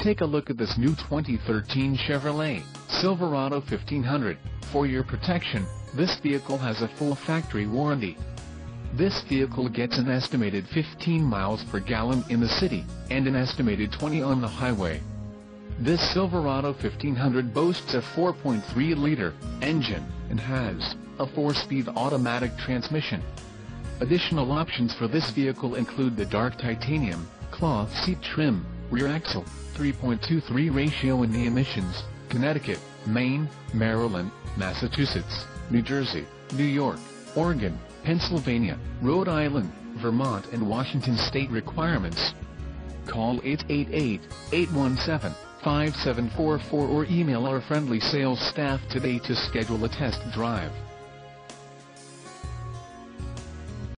Take a look at this new 2013 Chevrolet Silverado 1500. For your protection, this vehicle has a full factory warranty. This vehicle gets an estimated 15 miles per gallon in the city, and an estimated 20 on the highway. This Silverado 1500 boasts a 4.3-liter engine, and has a 4-speed automatic transmission. Additional options for this vehicle include the dark titanium, cloth seat trim, rear axle, 3.23 ratio in the emissions, Connecticut, Maine, Maryland, Massachusetts, New Jersey, New York, Oregon, Pennsylvania, Rhode Island, Vermont and Washington state requirements. Call 888-817-5744 or email our friendly sales staff today to schedule a test drive.